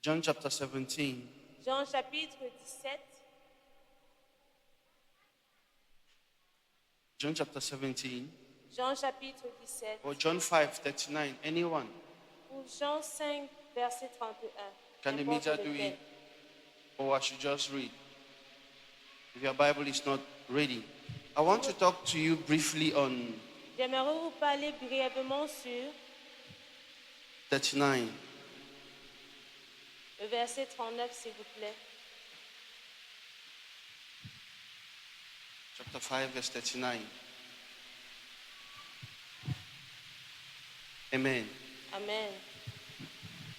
John chapter 17. Jean chapitre 17. John chapter 17. Jean chapitre 17. Or John 5:39. Anyone? Ou Jean 5, verset 31. Can the N'importe media do lequel. it? Or I should just read? If your Bible is not ready. I want to talk to you briefly on J'aimerais vous parler brièvement sur 39. le verset 39, s'il vous plaît. Chapter 5, verse 39. Amen. Amen.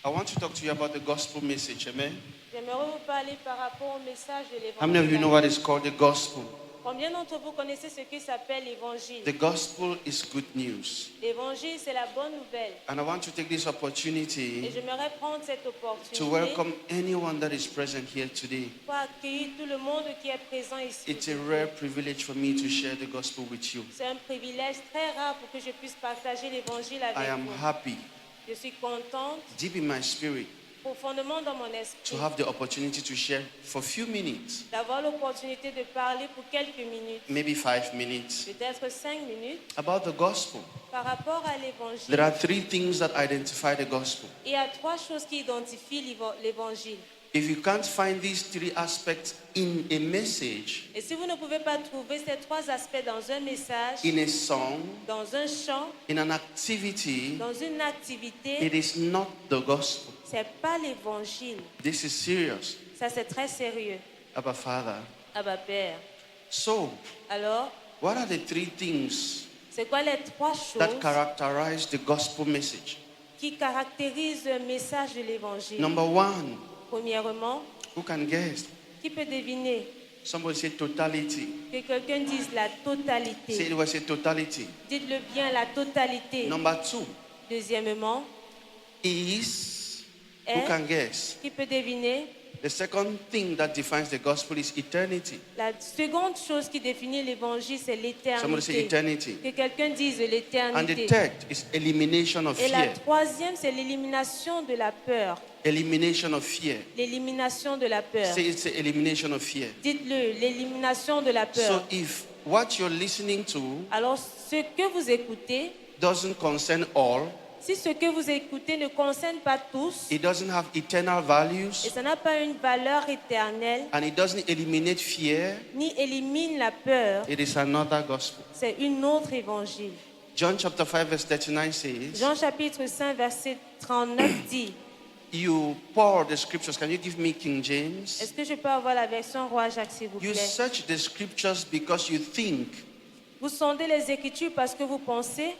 I want to talk to you about the gospel message. Amen. J'aimerais vous parler par rapport au message de How many of you know l'évangile. what is called the gospel? Combien d'entre vous connaissez ce qui s'appelle l'évangile? The gospel is good news. L'évangile, c'est la bonne nouvelle. And I want to take this Et opportunity j'aimerais prendre cette to opportunité welcome anyone that is present here today. pour accueillir tout le monde qui est présent ici. It's a rare privilege for me to share the gospel with you. C'est un privilège très rare pour que je puisse partager l'évangile I avec am vous. happy, Je suis contente, deep in my spirit, profondément dans mon to esprit, have the opportunity to share for a few minutes, d'avoir l'opportunité de parler pour quelques minutes, maybe 5 minutes, peut-être 5 minutes, about the gospel. par rapport à There l'évangile. are 3 things that identify the gospel. Il y a 3 choses qui identifient l'évangile. If you can't find these 3 aspects in a message, Et si vous ne pouvez pas trouver ces 3 aspects dans un message, in a song, dans un chant, in an activity, dans une activité, it is not the gospel. c'est pas l'évangile. This is serious. Ça, c'est très sérieux. Abba Father. Abba Père. So, Alors, what are the 3 things c'est quoi les 3 that choses characterize the gospel message? qui caractérisent le message de l'évangile? Number 1, Premièrement, who can guess? qui peut deviner? Somebody say totality. Que quelqu'un dise la Say totalité. it was a totality. Dites-le bien, la totalité. Number 2 Deuxièmement, is, who est, can guess? qui peut deviner? The second thing that defines the gospel is eternity. La seconde chose qui définit l'évangile, c'est Somebody say l'éternité. eternity. Que quelqu'un dise And the l'éternité. third is elimination of Et la fear. troisième, c'est l'élimination de la peur. Elimination of fear. L'élimination de la peur. Say it's the elimination of fear. Dites-le, l'élimination de la So peur. if what you're listening to Alors, ce que vous écoutez, doesn't concern all, si ce que vous écoutez ne concerne pas tous, it doesn't have eternal et values, ça n'a pas une valeur éternelle, and it doesn't eliminate fear, ni élimine la peur, it is another gospel. c'est une autre évangile. John chapter 5 verse 39 says, Jean chapitre 5, verset 39 dit, you pour the scriptures. Can you give me King James? est-ce que je peux avoir la version Roi Jacques, s'il vous You plaît? search the scriptures because you think Vous sondez les Écritures parce que vous pensez,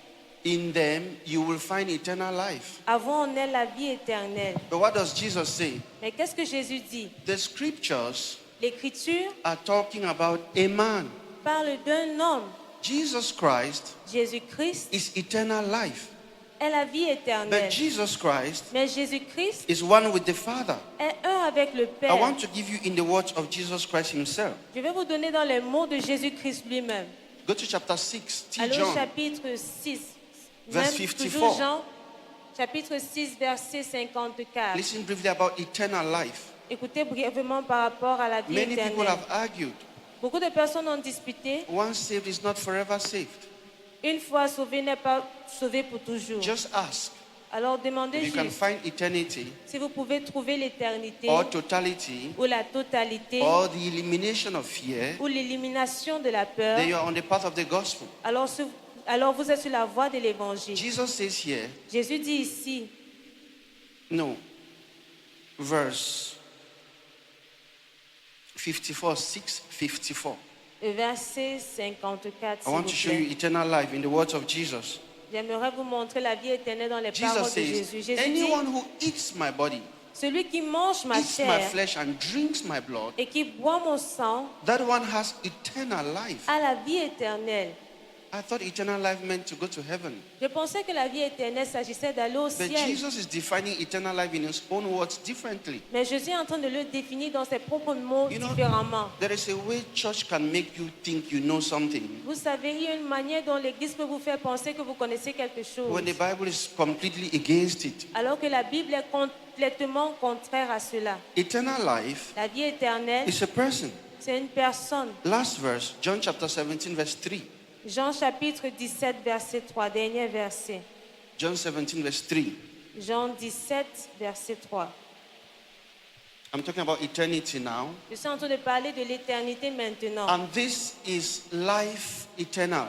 in them you will find eternal life. avant on est la vie éternelle. But what does Jesus say? Mais qu'est-ce que Jésus dit? The scriptures L'Écriture are talking about a man. parle d'un homme. Jesus Christ Jésus-Christ is eternal life. est la vie éternelle. But Jesus Christ Mais Jésus-Christ is one with the Father. est un avec le I Père. want to give you in the words of Jesus Christ himself. Je vais vous donner dans les mots de Jésus-Christ lui-même. Go to chapter 6, T. Allons au John, chapitre 6. Verse Même 54. toujours Jean, chapitre 6, verset 54. listen briefly about eternal life. Écoutez brièvement par rapport à la vie Many people éternelle. have argued, Beaucoup de personnes ont disputé. once saved is not forever saved. Une fois sauvé n'est pas sauvé pour toujours. Just ask Alors demandez if you can juste find eternity si vous pouvez trouver l'éternité or totality ou la totalité or the elimination of fear, ou l'élimination de la peur. then you are on the path of the gospel. Alors vous êtes sur la voie de l'évangile. Jesus says here, Jésus dit ici, no, verse 54, 654. verset 54, I s'il want vous to show you plaît. eternal life in the words of Jesus. J'aimerais vous montrer la vie éternelle dans les Jesus paroles de says, Jésus. Jésus dit, anyone who eats my body, celui qui mange ma eats my chair flesh and drinks my blood, et qui boit mon sang that one has eternal life. a la vie éternelle. I thought eternal life meant to go to heaven. Je pensais que la vie éternelle s'agissait d'aller au But ciel. Jesus is defining eternal life in his own words differently. Mais Jésus est en train de le définir dans ses propres mots You know, différemment. there is a way church can make you think you know something Vous savez, il y a une manière dont l'Église peut vous faire penser que vous connaissez quelque chose, when the Bible is completely against it. alors que la Bible est complètement contraire à cela. Eternal life La vie éternelle, is a person. c'est une personne. Last verse, John chapter 17, verse 3. Jean chapitre 17, verset 3, dernier verset. John 17, verse 3. Jean 17, verset 3. I'm talking about eternity now. Je suis en train de parler de l'éternité maintenant. And this is life eternal.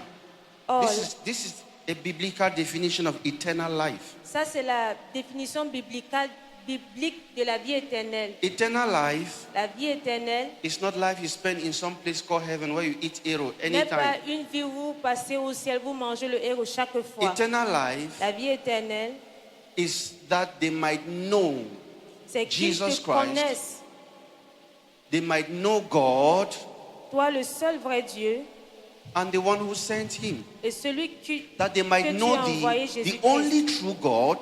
Or, This is a biblical definition of eternal life. ça c'est la définition biblique de la vie éternelle. Eternal life La vie éternelle is not life you spend in some place called heaven where you eat arrow n'est pas anytime. une vie où vous passez au ciel, vous mangez le héros chaque fois. Eternal life La vie éternelle, is that they might know, c'est qu'ils Jesus te Christ. connaissent, they might know God toi le seul vrai Dieu, and the one who sent him. et celui That they que might tu know as envoyé, the Jésus-Christ. only true God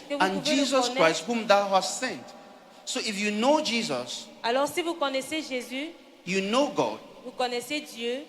Que vous and pouvez le Jesus connaître. Christ whom thou hast sent. So if you know Jesus, Alors si vous connaissez Jésus, you know God. vous connaissez Dieu,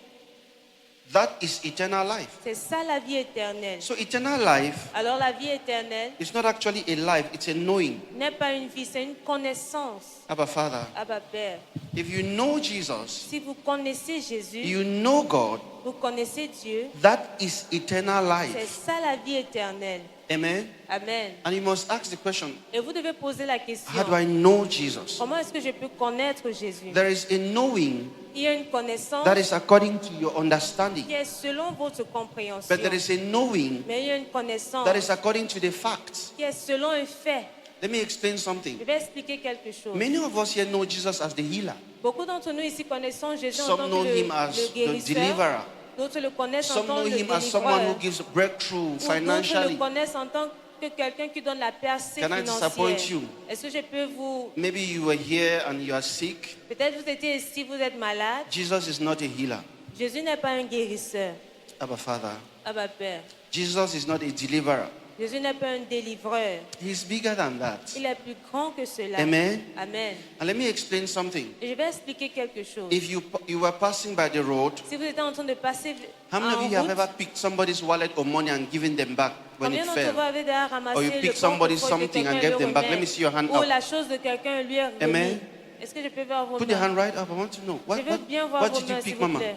That is eternal life. c'est ça la vie éternelle. So eternal life Alors la vie éternelle is not actually a life, it's a knowing. n'est pas une vie, c'est une connaissance. Abba Father, Abba Père, if you know Jesus, si vous connaissez Jésus, you know God, vous connaissez Dieu, that is eternal c'est life. ça la vie éternelle. Amen. Amen. And you must ask the question, Et vous devez poser la question, how do I know Jesus? comment est-ce que je peux connaître Jésus? There is a knowing Il y a une connaissance that is according to your understanding. qui est selon votre compréhension. But there is a knowing Mais il y a une connaissance that is according to the facts. qui est selon un fait. Let me explain something. Je vais expliquer quelque chose. Many of us here know Jesus as the healer. Beaucoup d'entre nous ici connaissons Jésus en Some tant know que him as le the guérisseur. deliverer. D'autres le connaissent en Some tant know que le him as someone who délivreur. gives breakthrough Ou d'autres le financially. connaissent en tant que quelqu'un qui donne la percée Can I disappoint financière. you? Est-ce que je peux vous... Maybe you were here and you are sick. Peut-être vous étiez ici, vous êtes malade. Jesus is not a healer. Jésus n'est pas un guérisseur. Abba Father. Abba Père. Jesus is not a deliverer. Jésus n'est pas un délivreur. He's bigger than that. Il est plus grand que cela. Amen. Amen. And let me explain something. Et je vais expliquer quelque chose. If you were passing by the road, Si vous êtes en train de passer how many of en you have route, ever picked somebody's wallet or money and given them back when combien it d'entre vous fell? avez déjà ramassé Or you le picked somebody's portefeuille de something and quelqu'un et gave le them back? Let me remet? see your hand Ou up. la chose de quelqu'un lui est remise. Amen. Est-ce que je peux voir vos Put your mains? hand right up. I want to know. Je veux bien voir What vos did you mains, s'il pick, vous Mama? plaît.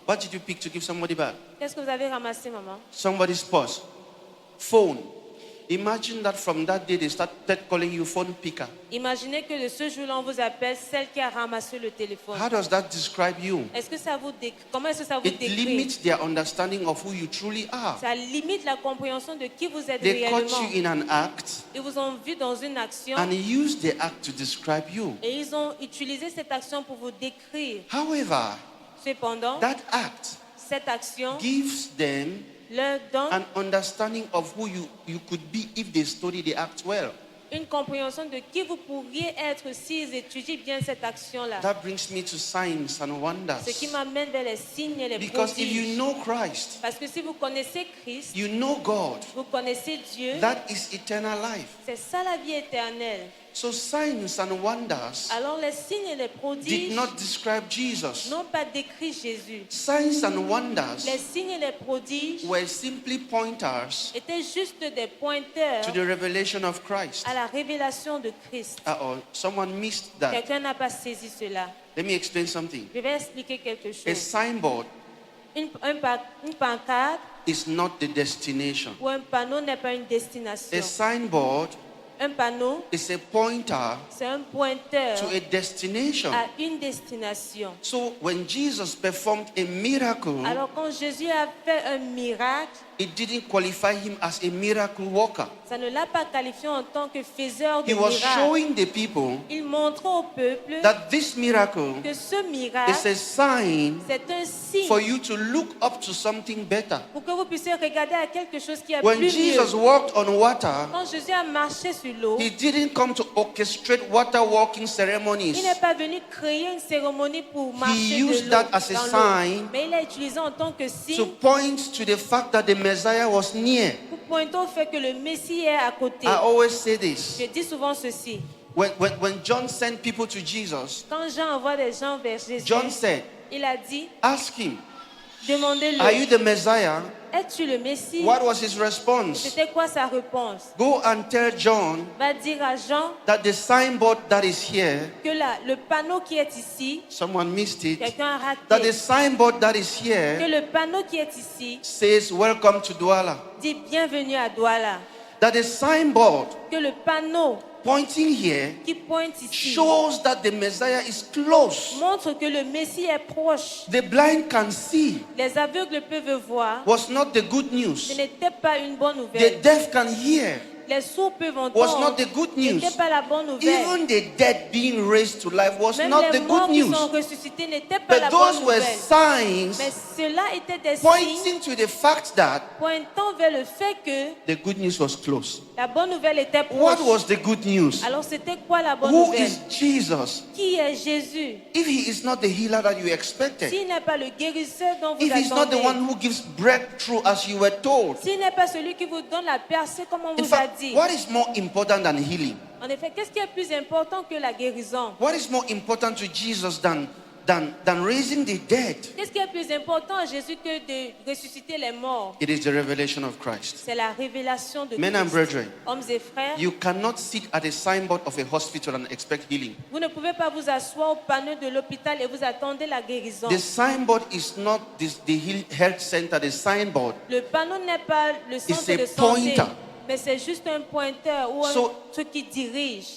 What did you pick to give somebody back? Qu'est-ce que vous avez ramassé, maman? Somebody's purse. Phone. Imagine that from that day they started calling you phone picker. Imaginez que de ce jour-là, on vous appelle celle qui a ramassé le téléphone. How does that describe you? Est-ce que ça vous comment est-ce que ça vous It décrit? limits their understanding of who you truly are. Ça limite la compréhension de qui vous êtes They caught réellement. you in an act Ils vous ont vu dans une action and use the act to describe you. et ils ont utilisé cette action pour vous décrire. However, Cependant, that act cette action gives them leur donne an understanding of who you could be if they study the act well. une compréhension de qui vous pourriez être s'ils étudient bien cette action-là. That brings me to signs and wonders. Ce qui m'amène vers les signes et les Because if you prodiges. know Christ, Parce que si vous connaissez Christ, you know God. vous connaissez Dieu, That is eternal life. c'est ça la vie éternelle. So signs and wonders Alors les signes et les did prodiges not describe Jesus. n'ont pas décrit Jésus. Signs and wonders Les signes et les prodiges were simply pointers étaient juste des pointeurs to the revelation of Christ. à la révélation de Christ. Uh-oh, someone missed that. Quelqu'un n'a pas saisi cela. Let me explain something. Je vais expliquer quelque A chose. signboard Une pancarte is not the destination. ou un panneau n'est pas une destination. A signboard Un panneau, is a pointer c'est un pointeur to a destination. à une destination. So when Jesus performed a miracle, Alors quand Jésus a fait un miracle, it didn't qualify him as a miracle worker. Ça ne l'a pas qualifié en tant que faiseur de He was miracles. showing the people Il montrait au peuple that this miracle que ce miracle, is a sign c'est un signe for you to look up to something better. pour que vous puissiez regarder à quelque chose qui est When plus Jesus mieux. walked on water, Quand Jésus a marché sur l'eau, he didn't come to orchestrate water walking il ceremonies. n'est pas venu créer une cérémonie pour marcher used de that l'eau as a dans sign l'eau. Mais il a utilisé en tant que To signe point to the fact that the Messiah was near. pour pointer au fait que le Messie est à côté. I always say this. Je dis souvent ceci. When John sent people to Jesus, Quand Jean envoie des gens vers Jésus, John said, il a dit, ask him, demandez-le, are you the Messiah? es-tu le Messie? What was his response? C'était quoi sa réponse? Go and tell John Va dire à Jean that the signboard that is here, que le panneau qui est ici, someone missed it, quelqu'un a that the raté, signboard that is que here le panneau qui est ici says, welcome to Douala. dit bienvenue à Douala, That the signboard que le panneau pointing here qui pointe ici shows that the Messiah is close. montre que le Messie est proche. The blind can see Les aveugles peuvent voir. was not the good Ce news. n'était pas une bonne The nouvelle. deaf can hear Les sourds peuvent was entendre. not the good Ce news. n'était pas la bonne nouvelle. Even the dead being raised to life was Même not les the morts good qui news. sont ressuscités n'étaient pas la But bonne those were nouvelle. signs Mais cela était des signes pointing to the fact that pointant vers le fait que the good news was close. la bonne nouvelle était What proche. was the good news? Alors c'était quoi la bonne Who nouvelle? is Jesus? Qui est Jésus? If he is not the healer that you expected, S'il n'est pas le guérisseur dont vous if he's not the attendez, one who gives breakthrough as you were told, s'il n'est pas celui qui vous donne la percée comme on in vous a fact, dit. what is more important than healing? En effet, qu'est-ce qui est plus important que la guérison? What is more important to Jesus than raising the dead? Qu'est-ce qui est plus important à Jésus que de ressusciter les morts? It is the revelation of Christ. C'est la révélation de Men and Christ. brethren, Hommes et frères, you cannot sit at a signboard of a hospital and expect healing. vous ne pouvez pas vous asseoir au panneau de l'hôpital et vous attendez la guérison. The signboard is not the health center. The signboard Le panneau n'est pas le centre a de santé, pointer. mais c'est juste un pointeur ou So- un truc qui dirige.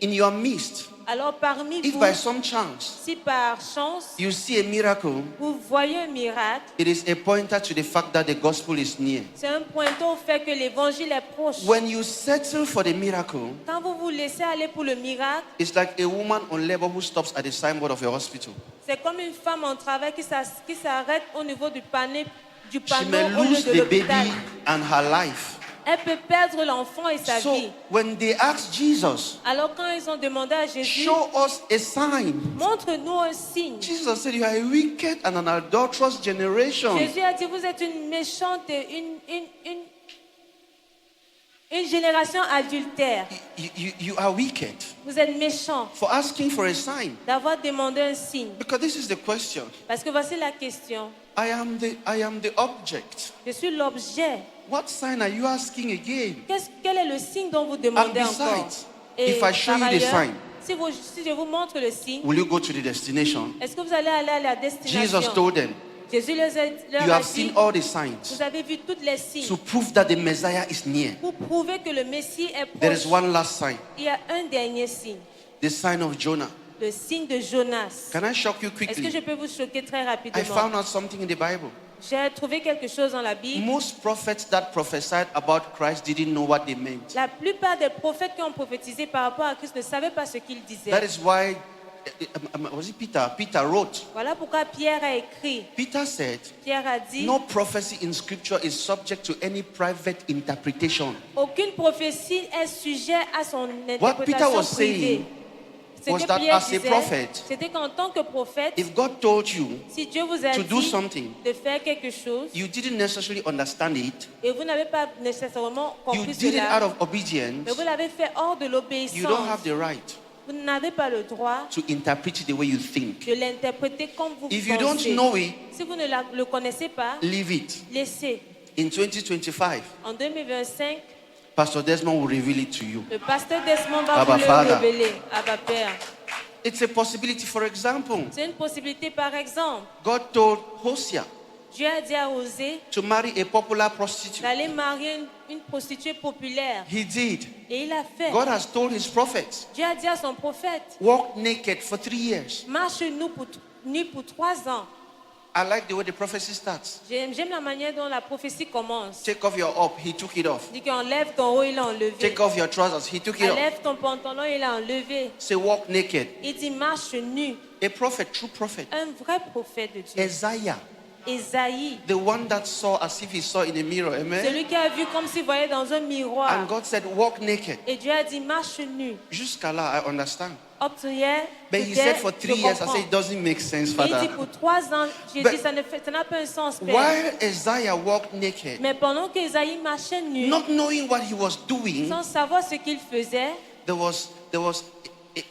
in your midst. Alors parmi If vous, by some chance si par chance you see a miracle, vous voyez un miracle, it is a pointer to the fact that the gospel is near. c'est un pointeur au fait que l'évangile est proche. When you settle for the miracle, Quand vous vous laissez aller pour le miracle, it's like a woman on labor who stops at the signboard of a hospital. c'est comme une femme en travail qui s'arrête au niveau du panneau She may au lieu lose de the l'hôpital. baby and her life. Elle peut perdre l'enfant et sa So vie. when they asked Jesus, Alors quand ils ont demandé à Jésus, show us a sign, montre-nous un signe. Jesus said, you are a wicked and an adulterous generation. Jésus a dit, vous êtes une méchante, une génération adultère. You are wicked Vous êtes méchants for asking for a sign. d'avoir demandé un signe. Because this is the question. Parce que voici la question. I am the object. Je suis l'objet. What sign are you asking again? Quel est le signe dont vous demandez And encore? besides, Et if I show par you the ailleurs, sign, si je vous montre le signe, will you go to the destination? est-ce que vous allez aller à la destination? Jesus told them, Jésus leur you a have dit, seen all the signs vous avez vu tous les signes to prove that the Messiah is near. pour prouver que le Messie est There is proche. one last sign, Il y a un dernier signe, the sign of Jonah. le signe de Jonas. Can I shock you Est-ce que je quickly? peux vous choquer très I rapidement? found out something in the Bible. J'ai trouvé quelque chose dans la Bible. Most prophets that prophesied about Christ didn't know what they meant. La plupart des prophètes qui ont prophétisé par rapport à Christ ne savaient pas ce qu'ils disaient. That is why, was it Peter? Peter wrote. Voilà pourquoi Pierre a écrit. Peter said, Pierre a dit, no prophecy in scripture is subject to any private interpretation. aucune prophétie est sujet à son What Peter interprétation was privée. saying Ce was que that Pierre as a disait, prophet, c'était qu'en tant que prophète, If God told you si Dieu vous a to do dit something, de faire quelque chose you didn't necessarily understand it, et vous n'avez pas nécessairement you compris did it out cela, of obedience, mais vous l'avez fait hors de you don't l'obéissance, have the right vous n'avez pas le droit to interpret it the way you think. de l'interpréter comme vous If you don't pensez. know it, Si vous ne le connaissez pas, leave it. laissez. In 2025, En 2025, Pastor Desmond will reveal it to you. le pasteur Desmond va Abba vous le Father. révéler. Abba Père. It's a possibility. For example, C'est une possibilité, par exemple. God told Hosea Dieu a dit à Osée to marry a popular prostitute. d'aller marier une prostituée populaire. He did. Et il a fait. God has told his prophets, Dieu a dit à son prophète, walk naked for 3 years. marche nu pour 3 ans. I like the way the prophecy starts. J'aime la manière dont la prophétie commence. Take off your up, he took it off. Il dit qu'enlève ton haut, il l'a enlevé. Take off your trousers, he took it off. Enlève ton pantalon, il l'a enlevé. Say walk naked. Il dit marche nu. A prophet, true prophet. Un vrai prophète de Dieu. Isaiah, Esaïe, the one that saw as if he saw in a mirror. Amen. celui qui a vu comme s'il voyait dans un miroir. And God said, walk naked. Et Dieu a dit marche nu. Jusqu'à là, I understand. Up to here, But he said for 3 je years, I comprends. said, it doesn't make sense, Et il Father. dit pour 3 ans, j'ai But dit ça n'a pas un sens, Père. While Isaiah walked naked, Mais pendant qu'Esaïe marchait nu, not knowing what he was doing, sans savoir ce qu'il faisait, there was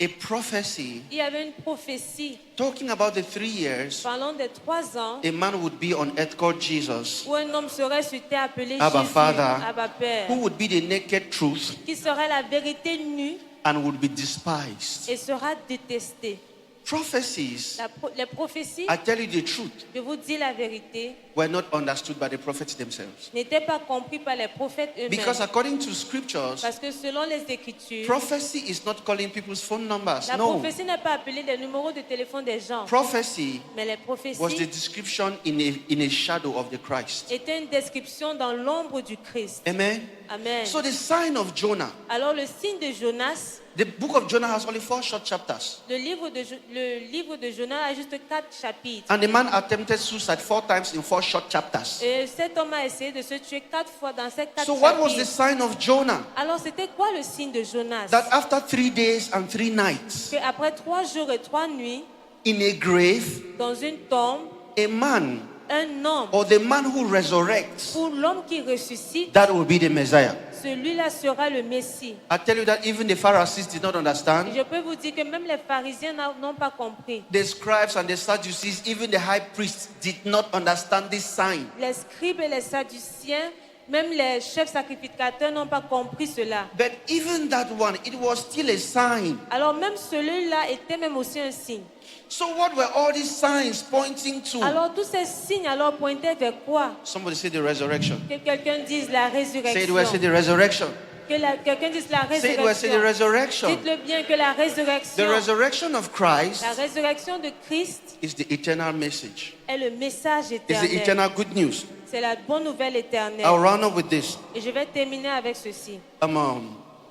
a prophecy il y avait une prophétie talking about the 3 years parlant des 3 ans a man would be on earth called Jesus, où un homme serait sur terre appelé Abba Jésus, Father, Abba Père, who would be the naked truth qui serait la vérité nue and would be despised. et sera détesté. Prophecies, Les prophéties, I tell you the truth, je vous dis la vérité, were not understood by the prophets themselves. n'étaient pas compris par les prophètes Because eux-mêmes. according to scriptures, Parce que selon les Écritures, prophecy is not calling people's phone numbers. la No. prophétie n'est pas appelée les numéros de téléphone des gens, Prophecy mais les was the prophéties description in a shadow of the Christ. étaient une description dans l'ombre du Christ. Amen. Amen. So the sign of Jonah, Alors le signe de Jonas, the book of Jonah has only 4 short chapters. le livre de Jonas a juste 4 chapitres. And the man attempted suicide 4 times in 4 short chapters. Et cet homme a essayé de se tuer 4 fois dans ces 4 So what was the chapitres. sign of Jonah? Alors c'était quoi le signe de Jonas? That after 3 days and 3 nights Qu'après 3 jours et 3 nuits, in a grave, dans une tombe, a man un homme, or the man who resurrects, pour l'homme qui ressuscite, that will be the Messiah. celui-là sera le Messie. I tell you that even the Pharisees did not Et understand. je peux vous dire que même les pharisiens n'ont pas compris. The scribes and the Sadducees, even the high priests, did not understand this sign. Les scribes et les sadduciens, même les chefs sacrificateurs n'ont pas compris cela. But even that one, it was still a sign. Alors même celui-là était même aussi un signe. So what were all these signs pointing to? Alors tous ces signes alors pointaient vers quoi? Somebody say the resurrection. Que quelqu'un dise la Say it résurrection. well, say the resurrection. Quelqu'un dise la Say it well, say the résurrection. resurrection. Dites-le bien que la The résurrection, resurrection of Christ la résurrection de Christ is the eternal message. est le message It's the éternel. eternal good news. C'est la bonne nouvelle éternelle. I'll round up with this. Et je vais terminer avec ceci.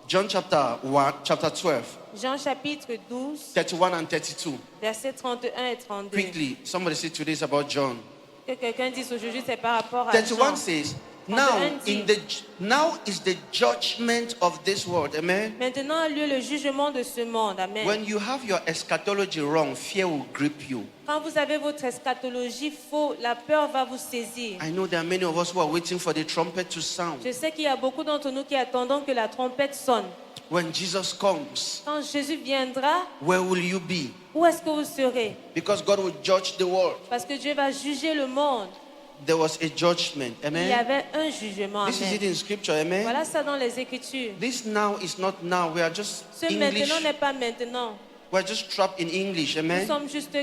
John chapter 1, chapter 12, Jean chapitre 12, 31 and 32. versets 31 et 32. Quickly, somebody say today is about John. Que quelqu'un dise aujourd'hui, c'est par rapport à Jean. 31 says, now is the judgment of this world. Amen. Maintenant a lieu le jugement de ce monde. Amen. When you have your eschatology wrong, fear will grip you. Quand vous avez votre eschatologie faux, la peur va vous saisir. I know there are many of us who are waiting for the trumpet to sound. Je sais qu'il y a beaucoup d'entre nous qui attendons que la trompette sonne. When Jesus comes, Quand Jésus viendra, where will you be? où est-ce que vous serez? Because God will judge the world. Parce que Dieu va juger le monde. There was a judgment. Il y Amen. avait un jugement. This is it Amen. in scripture. Amen. Voilà ça dans les Écritures. This now is not now. We are just Ce English. maintenant n'est pas maintenant. We're just trapped in English. Nous Amen. sommes juste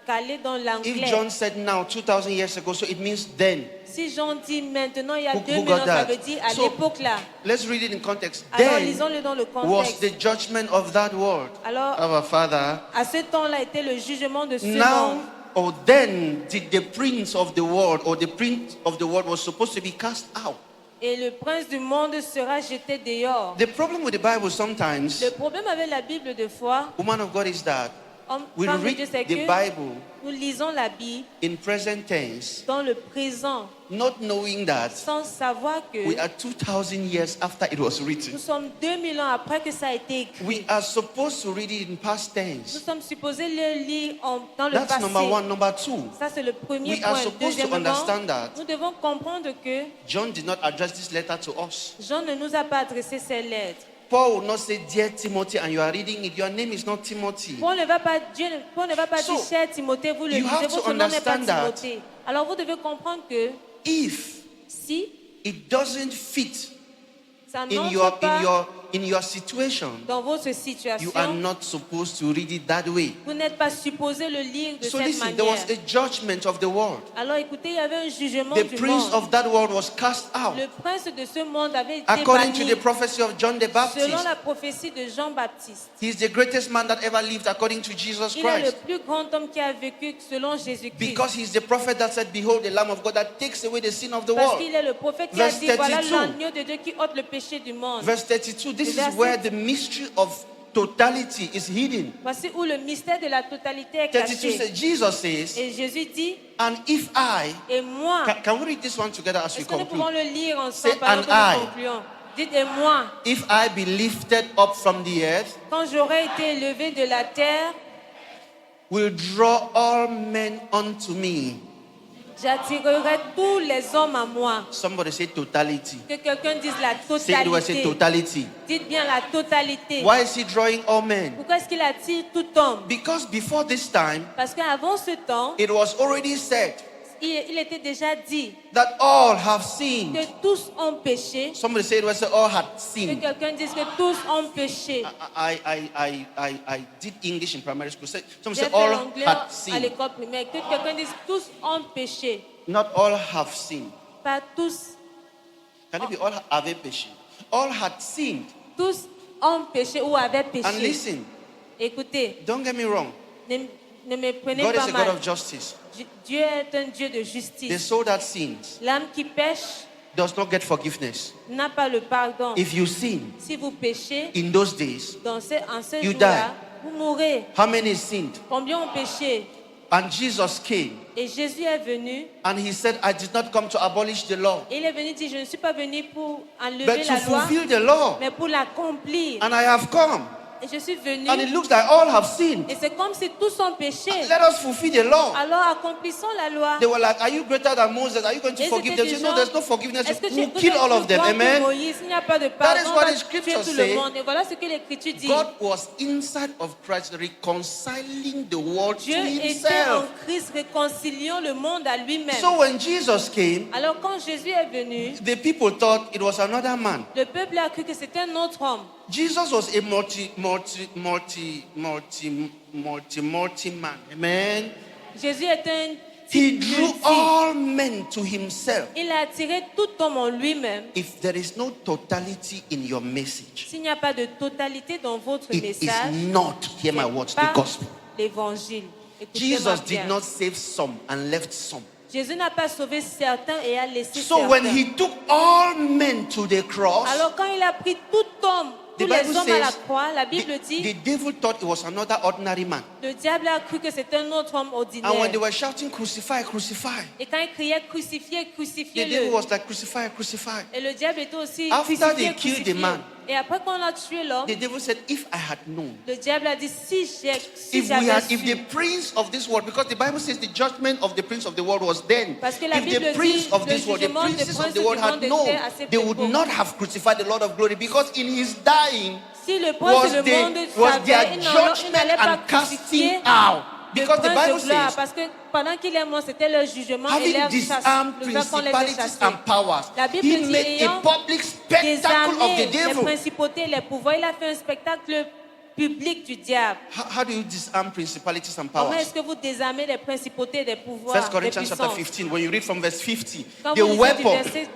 calés dans If l'anglais. John said now 2,000 years ago, so it means then. Si Jean dit maintenant, il y a Who 2000 got ans, ça that? veut dire à So, l'époque là. Let's read it in context. Alors Then lisons-le dans le was contexte. the judgment of that world. Alors, Our Father. à ce temps-là était le jugement de ce Now monde. or then did the prince of the world or the prince of the world was supposed to be cast out. Et le prince du monde sera jeté dehors. The problem with the Bible sometimes, Le problème avec la Bible de foi, woman of God, is that we femme de read Dieu, c'est the que Bible nous lisons la Bible in present tense, dans le présent, not knowing that sans savoir que we are 2,000 years after it was nous written. sommes 2000 ans après que ça a été écrit. We are supposed to read it in past Nous tense. sommes supposés le lire dans le That's passé. number one. Number two, Ça, c'est le premier we are point. supposed to Deuxièmement, understand that nous devons comprendre que John did not address this letter to us. Jean ne nous a pas adressé ces lettres. Paul will not say, Dear Timothy, and you are reading it. Your name is not Timothy. Paul ne va pas dire, So, cher Timothée, vous le you have lisez, to votre nom n'est pas understand that Timothée. Alors vous devez comprendre que If si it doesn't fit ça in n'entre pas in your situation, dans votre you are situation, not supposed to read it that way. vous n'êtes pas supposé le lire de So cette listen, there was manière. a judgment of the world. Alors écoutez, il y avait un jugement The du prince monde. of that world was cast out. Le prince de ce monde avait été According to banni the prophecy of John the selon Baptist, la prophétie de Jean-Baptiste. he is the greatest man that ever lived according to Jesus Il est le Christ. plus grand homme qui a vécu selon Jésus-Christ. Because he's the prophet that said, behold the Lamb of God that takes away the sin of the Parce world. qu'il est le prophète qui a Verse dit, voilà 32. l'agneau de Dieu qui ôte le péché du monde. Verse 32, this is Verset- where the mystery of totality is hidden. Voici où le mystère de la totalité est 32 caché. says, Jesus says, Et Jésus dit, and if I, et moi, can we read this one together as we est-ce que nous pouvons conclude? le lire Say, ensemble pendant and que I. nous concluons? Dites, et moi, If I be lifted up from the earth, quand j'aurai été élevé de la terre, will draw all men unto me. j'attirerai tous les hommes à moi. Somebody say totality. Que quelqu'un dise la Say it was say totalité. totality. Dites bien la totalité. Why is he drawing all men? Pourquoi est-ce qu'il attire tout homme? Because before this time, Parce qu'avant ce temps, it was already said il était déjà dit that all have sinned. que tous ont péché. Somebody say it was say all had Que sinned. quelqu'un dise que tous ont péché. I did English in primary school. Somebody J'ai say fait all l'anglais had à sinned. l'école primaire. Que quelqu'un dise tous ont péché. Not all have sinned. Pas tous. Can it be all have péché? All had sinned. Tous ont péché ou avaient And péché. listen, Écoutez, don't get me wrong. ne me prenez God pas is a God mal. of justice. Dieu est un Dieu de The justice. soul that sins L'âme qui pêche does not get forgiveness. n'a pas le pardon. If you sin Si vous péchez, in those days, en ce You jour-là, vous mourrez. how many sinned? Combien ont péché? And Jesus came Et Jésus est venu. and he said, I did not come to abolish the law, Et il est venu dire, je ne suis pas venu pour enlever but to la loi, fulfill the law. mais pour l'accomplir. And I have come. Et je suis venu. And it looks like all have sinned. Et c'est comme si tous ont péché. Let us fulfill the law. Alors accomplissons la loi. They were like, are you greater than Moses? Are you going to Et forgive c'était them? du He said, no, genre, there's no forgiveness. Est-ce que We'll tu kill all of them. Amen. Moïse, il n'y a pas de is pardon, what on va the scriptures tuer tout le say. monde. Et voilà ce que l'Écriture dit. God was inside of Christ reconciling the world to Dieu était en himself. Christ réconciliant le monde à lui-même. So when Jesus came, Alors quand Jésus est venu, the people thought it was another man. le peuple a cru que c'était un autre homme. Jesus was a multi man. Amen. Jésus est un He type drew multi. all men to himself. Il a attiré tout homme en lui-même. If there is no totality in your message, S'il n'y a pas de totalité dans votre it is message, not, hear my words, c'est the pas gospel. l'évangile. Écoutez-moi Jesus bien. did not save some and left some. Jésus n'a pas sauvé certains et a laissé So certains. when he took all men to the cross, Alors quand il a pris tout homme, the tous les Bible hommes à la says croix, la Bible the dit, devil thought it was another ordinary man. le diable a cru que c'était un autre homme ordinaire. And when they were shouting, crucify, crucify, Et quand il criait crucifiez, the devil crucifiez-le. was like, crucify, crucify. Et le diable était aussi After crucifié, they killed the crucifié. man, Et après qu'on a tué l'homme, The devil said, if I had known, le diable a dit si if j'avais the su. prince of this world, because the Bible says the judgment of the prince of the world was then. Parce que la If Bible the prince dit, of le this world, the jugement des princes of princes the world du had monde known, était à ses they would propos. not have crucified the Lord of glory, because in his dying Si le was, prince du monde was their savait, il n'allait judgment pas and casting crucifier out. le Because the prince Bible de gloire, says, parce que pendant qu'il est mort, c'était leur jugement et having leur chasse, disarmed le fait qu'on les ait principalities chassés. and powers, La Bible he dit, made a ayant public spectacle of désarmé the les devil. principautés et les pouvoirs, il a fait un spectacle public du diable. How do you disarm principalities and Comment powers? est-ce que vous désarmez les principautés et les pouvoirs, 1 les Corinthians chapter puissances? 15, when you read from verse 50, Quand the vous lisez du weapon verset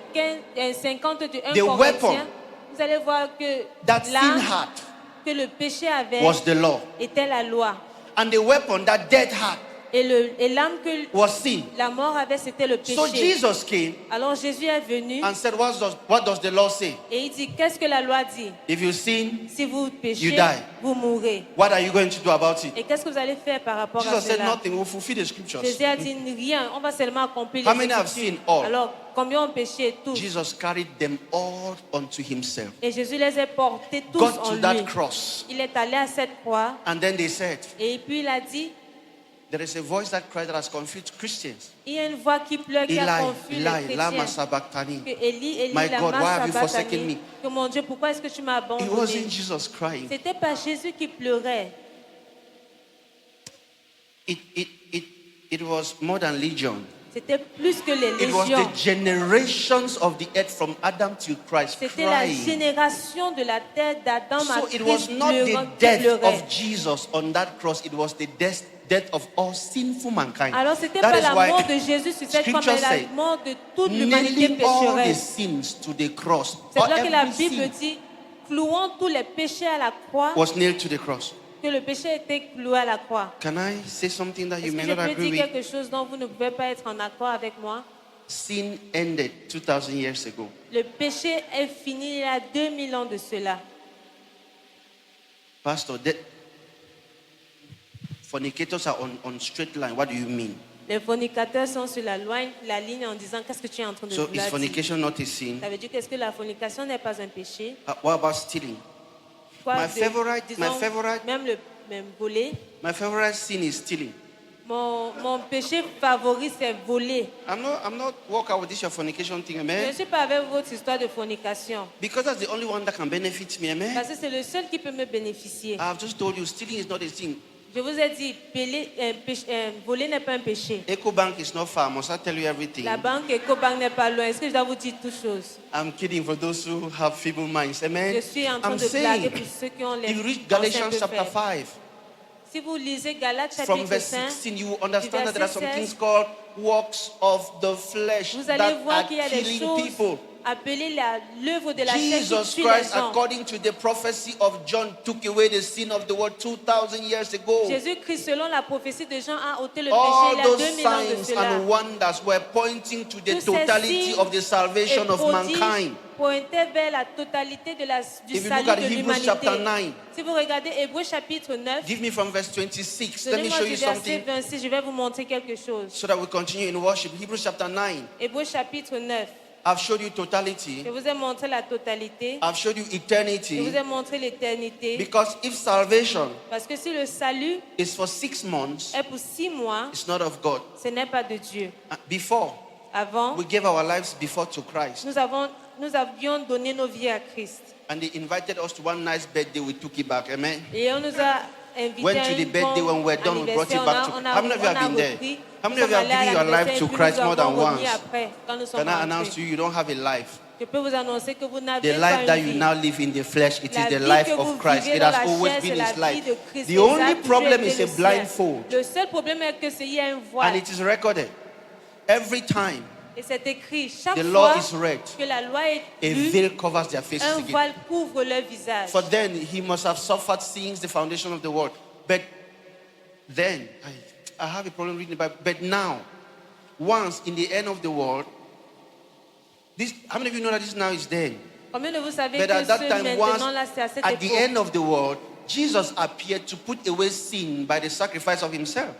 50 du 1 The Corinthiens, weapon vous allez voir que that sin l'arme had que le péché avait was the law. était la loi. And the weapon that death had Et l'arme que was sin. la mort avait, c'était le péché. So Jesus came Alors Jésus est venu and said, what does the law say? et il dit, qu'est-ce que la loi dit? If you sin, Si vous You péchez, die. vous mourrez. what are you going to do about it? Et qu'est-ce que vous allez faire par rapport à Jesus said cela? nothing. We'll fulfill the scriptures. Jésus a dit rien, on va seulement accomplir How les many have Écritures. seen all? Alors, combien ont péché tous? Jesus carried them all unto himself. Et Jésus les a portés tous Got en to that lui. cross. Il est allé à cette croix And then they said, et puis il a dit, there is a voice that cried that has confused Christians. il y a une voix qui pleure qui a confus les Eli, lama chrétiens. sabachthani. Que Élie, My God, why have you lama forsaken sabachthani. me? Que mon Dieu, pourquoi est-ce que tu m'as It abandonné? wasn't Jesus crying. C'était pas Jésus qui pleurait. It was more than legion. C'était plus que les It was légions. the generations of the earth from Adam till Christ C'était la crying. génération de la terre d'Adam à So it was Christ not the pleurant, qui death pleurait. of Jesus on that cross, it was the death of all sinful mankind. Alors c'était That pas is la why mort de Jésus sur cette croix, Scripture mais la say, mort de toute l'humanité nailing all the pécheresse. sins to the cross, C'est or là que la every Bible sin dit, clouant tous les péchés à la croix, was nailed to the cross. que le péché était cloué à la croix. Can I say something that you Est-ce may que je not peux agree dire with? quelque chose dont vous ne pouvez pas être en accord avec moi? Sin ended 2,000 years ago. Le péché est fini il y a 2000 ans de cela. Pastor, fornicators are on straight line. What do you mean? Les fornicateurs sont sur la ligne en disant qu'est-ce que tu es en train de So vouloir is dire? fornication not a sin? Ça veut dire qu'est-ce que la fornication n'est pas un péché? What about stealing? Quoi My de- favorite- disons, my favorite- même le même voler. My favorite sin is stealing. Mon péché favori, c'est voler. I'm not walk out with this your fornication thing, Je amen. ne suis pas avec votre histoire de fornication. Because that's the only one that can benefit me, amen. Parce que c'est le seul qui peut me bénéficier. I've just told you, stealing is not a sin. Je vous ai dit, voler n'est pas un péché. EcoBank is not far. Must I tell you everything? La banque Ecobank n'est pas loin. Est-ce que je dois vous dire toutes choses? I'm kidding for those who have feeble minds, amen. Je suis en train I'm de blaguer saying, pour ceux qui ont les if you read pensées un Galatians peu chapter faibles. 5, Si vous lisez Galates from chapitre verse 5, 16, you will understand that du there are some verset things called works of the flesh vous allez that voir are qu'il y a des killing choses people. appelées l'œuvre de la chair qui Jesus tue Christ, les gens. according to the prophecy of John, took away the sin of the world 2,000 years ago. Jésus-Christ, selon la prophétie de Jean, a ôté le péché All il y a those 2000 ans de signs cela. and wonders were pointing to the Tous ces totality signes of the salvation et of prodiges mankind. pointaient vers la totalité du If you salut look at de Hebrews l'humanité. chapter 9, Si vous regardez Hébreux chapitre 9, give me from verse 26. Let me donnez-moi show du you verset something 26, je vais vous montrer quelque chose. so that we continue in worship. Hebrews chapter 9. Hébreux chapitre 9, I've showed you je totality. vous ai montré la totalité, I've showed you je vous eternity. ai montré l'éternité. Because if salvation Parce que si le salut is for 6 months, est pour 6 mois, it's not of God. ce n'est pas de Dieu. Before, Avant, we gave our lives before to Christ. nous avions donné nos vies à Christ. And they invited us to one nice birthday, we took it back. Amen. Et on nous a invités Went à to the une birthday, when we're done, we brought it back to. How many of you have been there? How many of you have given your life to Christ more than once? Can I announce to you, you don't have a life. Je peux vous annoncer que vous n'avez The pas life that une you vie. now live in the flesh, it La is the vie life que vous of Christ. vivez It dans has la always chair, been c'est la his vie life. de Christ. The Et ça a only toujours problem été is a le sien. blindfold. Le seul problème est que c'est il y a un And voile. it is recorded. Every time Et c'est écrit chaque the law fois is read, que la loi est a lue, veil covers their faces un again. voile couvre leur visage. For then he must have suffered since the foundation of the world. But then, I have a problem reading the Bible. But now, once in the end of the world, how many of you know that this now is then? Combien de vous savez But que at that ce time, once maintenant là, c'est à cette at the époque? end of the world, Jesus appeared to put away sin by the sacrifice of himself.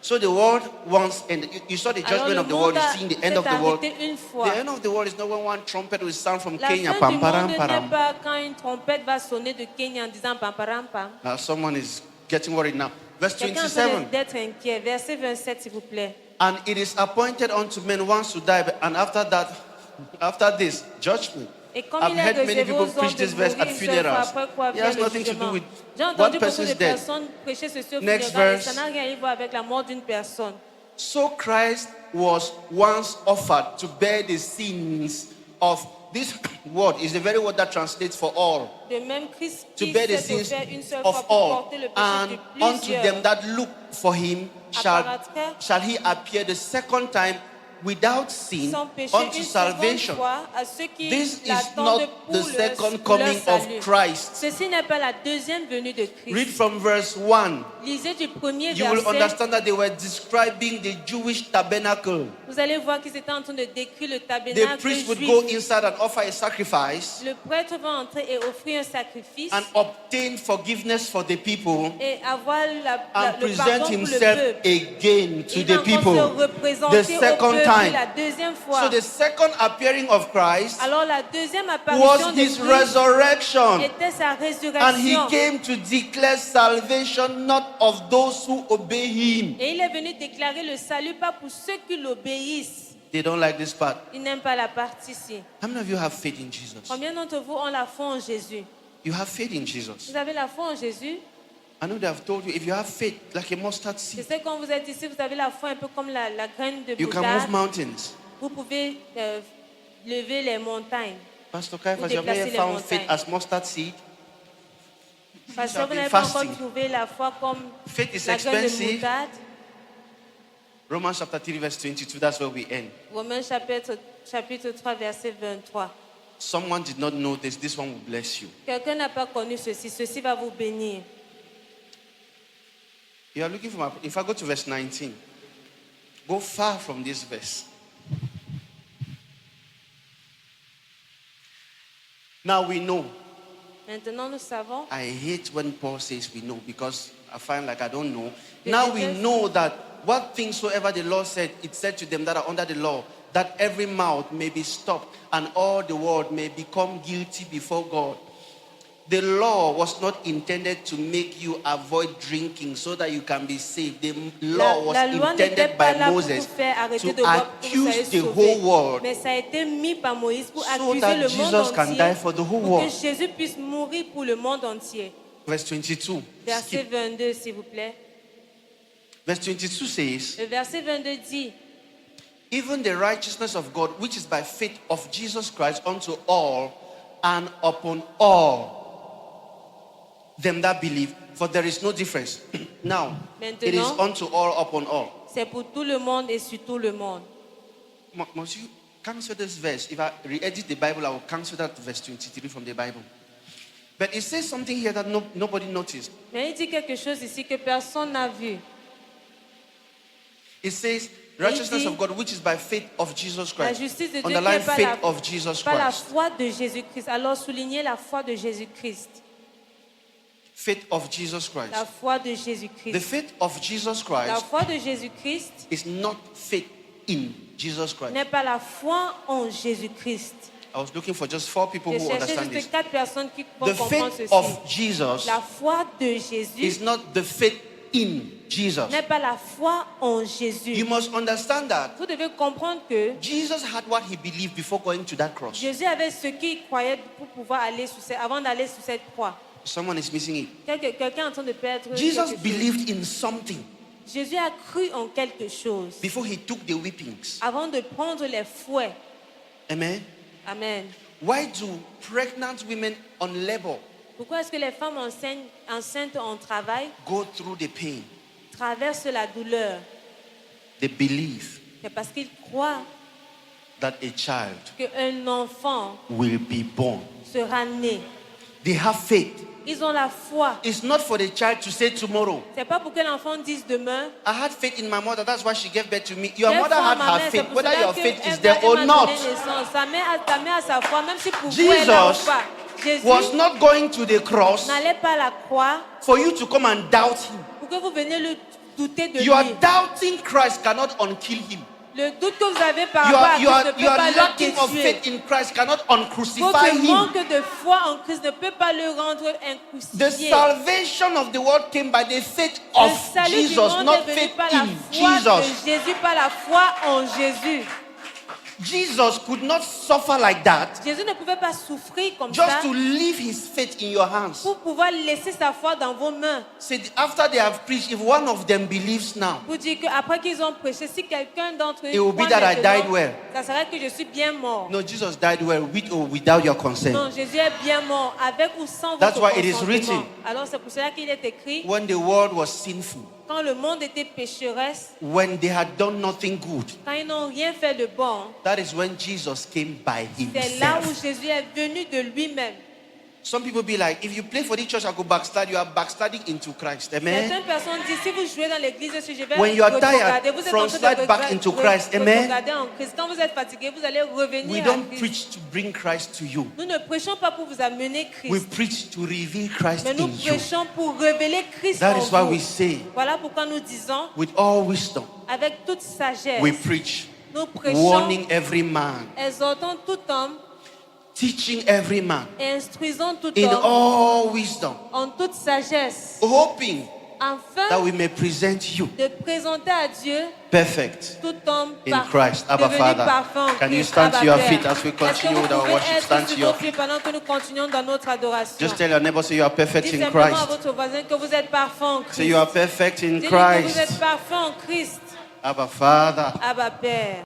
So the world once ended. You saw the Alors judgment le of the world, monde you see the end s'est of the world. arrêté une fois. The end of the world is not when one trumpet will sound from La Kenya. fin Pam, du param, monde n'est param. pas quand une trompette va sonner de Kenya en disant pam param pam. Someone is getting worried now. Verse Quelqu'un est en train 27. d'être inquiet. Verset 27, s'il vous plaît. And it is appointed unto men once to die, and after this, judgment. Et comme I've il est heard many réservé people aux preach hommes de this verse mourir at une seule fois, funerals. après quoi It vient has le nothing to do jugement. with J'ai one entendu beaucoup de person's death. personnes prêcher ceci au Next funérailles et verse. ça n'a rien à voir avec la mort d'une personne. So Christ was once offered to bear the sins of this word is the very word that translates for all. De même, Christ To qui bear the s'est sins offert une seule of fois pour all. porter le péché And de unto plusieurs. them that look for him shall he appear the second time without sin Sans péché unto une salvation. seconde fois à ceux qui This is l'attendent not pour the leur second coming of salut. Christ. Ceci n'est pas la deuxième venue de Christ. Read from verse 1. Lisez du premier You will verset. understand that they were describing the Jewish tabernacle. Vous allez voir qu'ils étaient en train de décrire le The tabernacle priest would juif. go inside and offer a sacrifice Le prêtre va entrer et offrir un sacrifice and obtain forgiveness for the people et avoir and le present pardon pour le himself peuple. again to Il the va encore people. se représenter The au second peuple time. la deuxième fois. So the second appearing of Christ Alors la deuxième apparition was de his Christ resurrection. était sa And he résurrection. came to declare salvation not of those who obey him. Et il est venu déclarer le salut pas pour ceux qui l'obéissent. They don't like this part. Ils n'aiment pas la partie-ci. How many of you have faith in Jesus? Combien d'entre vous ont la foi en Jésus? You have faith in Jesus. Vous avez la foi en Jésus? I know they have told you, if you have faith like a mustard Je seed, sais quand vous êtes ici, vous avez la foi un peu comme la graine de you can move moutarde. mountains. Vous pouvez lever les montagnes. Pastor Caiaphas, Vous you have not déplacez yet les found montagnes. faith as mustard seed. Parce que have vous been n'avez pas encore fasting. trouvé la foi comme Faith is la graine de expensive. moutarde. Romans chapter 3, verse 22, that's where we end. Romains chapitre 3, verset 23. Someone did not know this one will bless you. Quelqu'un n'a pas connu ceci. Ceci va vous bénir. You are looking for my. If I go to verse 19, go far from this verse. Now we know. Maintenant, nous savons. I hate when Paul says we know because I find like I don't know. The Now we latest- know that what things soever the law said, it said to them that are under the law, that every mouth may be stopped and all the world may become guilty before God. The law was not intended to make you avoid drinking so that you can be saved. The law was La loi n'était intended pas by là pour Moses vous faire arrêter de to boire pour que vous soyez accuse the sauvés. whole world Mais ça a été mis par Moïse pour so accuser that le monde Jesus can entier. die for the whole Pour que world. Jésus puisse mourir pour le monde entier. Verse 22. Verset Skip. 22, s'il vous plaît. Verse 22 says, Le verset 22 dit, even the righteousness of God, which is by faith of Jesus Christ, unto all and upon all them that believe, for there is no difference. Now, it is Maintenant, unto all upon all. c'est pour tout le monde et sur tout le monde. Must you cancel this verse? If I re-edit the Bible, I will cancel that verse 23 from the Bible. But it says something here that nobody noticed. Mais il dit quelque chose ici que personne n'a vu. It says, righteousness dit, of God, which is by faith of Jesus La Christ. justice de Dieu qui Underline est par faith la, of Jesus par la Christ. foi de Jésus-Christ. Alors soulignez la foi de Jésus-Christ. Faith of Jesus Christ. La foi de The Jésus-Christ. faith of Jesus La Christ foi de Jésus-Christ is not faith in Jesus Christ. n'est pas la foi en Jésus-Christ. I was looking for just 4 people Je who cherchais understand juste this. 4 personnes qui vont The comprendre faith ceci. of Jesus La foi de Jésus is not the faith in Jesus. n'est pas la foi en Jésus. You must understand that Vous devez comprendre que Jesus had what he believed before going to that cross. Jésus avait ce qu'il croyait pour pouvoir aller avant d'aller sur cette croix. Someone is missing it. Quelqu'un est en train de perdre quelque Jesus chose. believed in something Jésus a cru en quelque chose before he took the whippings. avant de prendre les fouets. Amen. Amen. Why do pregnant women on labor Pourquoi est-ce que les femmes enceintes en travail go through the pain? traversent la douleur? They believe C'est parce qu'ils croient that a child qu'un enfant will be born. sera né. They have faith. Ils ont la foi. It's not for the child to say tomorrow, C'est pas pour que l'enfant dise demain. I had faith in my mother, that's why she gave birth to me. Your J'ai mother foi en had ma her mère, c'est faith, pour whether cela your que faith is elle there m'a or donné not. naissance. Ta mère a sa foi, même si pour vous elle n'a Jesus pas. Jésus was not going to the cross n'allait pas à la croix for you to come and doubt him. pour que vous veniez le douter de Your lui. doubting Christ cannot unkill him. Le doute que vous avez par rapport à Christ ne peut Your pas le lacking of tuer. faith in Christ cannot uncrucify Votre him. manque de foi en Christ ne peut pas le rendre The incrucifié. salvation of the world came by the faith Le of salut du Jesus, monde not est venu faith par la in foi Jesus. de Jésus, par la foi en Jésus. Jesus could not suffer like that Jésus ne pouvait pas souffrir comme just ça to leave his faith in your hands. pour pouvoir laisser sa foi dans vos mains. Said after they have preached, if one of them believes now, Pour dire qu'après qu'ils ont prêché, si quelqu'un d'entre eux It will be croit that I maintenant, died well. ça serait que je suis bien mort. no, Jesus died well with or without your consent. Non, Jésus est bien mort, avec ou sans That's votre why it is consentement. written. Alors c'est pour cela qu'il est écrit, When the world was sinful, quand le monde était pécheresse, when they had done nothing good, quand ils n'ont rien fait de bon, that is when Jesus came by c'est là où himself. Jésus est venu de lui-même. Some people be like, if you play for the church, I go backslide. You are backsliding into Christ. Amen. Certaines personnes disent, si vous jouez dans l'église, je vais When you are retrograder. tired, Vous êtes from en train de slide back into Christ. Amen. retrograder en Christ. Quand vous êtes fatigué, vous allez We revenir à don't Christ. preach to bring Christ to you. Nous ne prêchons pas pour vous amener We Christ, preach to reveal Christ mais nous in you. prêchons pour révéler Christ That en is why vous. we say, Voilà pourquoi nous disons, with all wisdom, avec toute sagesse, we preach, nous prêchons, warning every man, exhortons tout homme teaching every man et instruisons tout in homme all wisdom, en toute sagesse, hoping afin that we may present you de présenter à Dieu perfect tout homme in parfait, Christ. Abba devenu Father, parfait en can you Christ. stand to Abba your Père. feet as we Est-ce que continue vous with our pouvez worship? être Stand to sur your vos pieds pendant que nous continuons dans notre adoration? Just tell your neighbor, say you are perfect Dites in simplement à Christ. votre voisin que vous êtes parfait en Christ. Say you are perfect in Dites-lui que vous Christ. êtes parfait en Christ. Abba Father. Abba Père.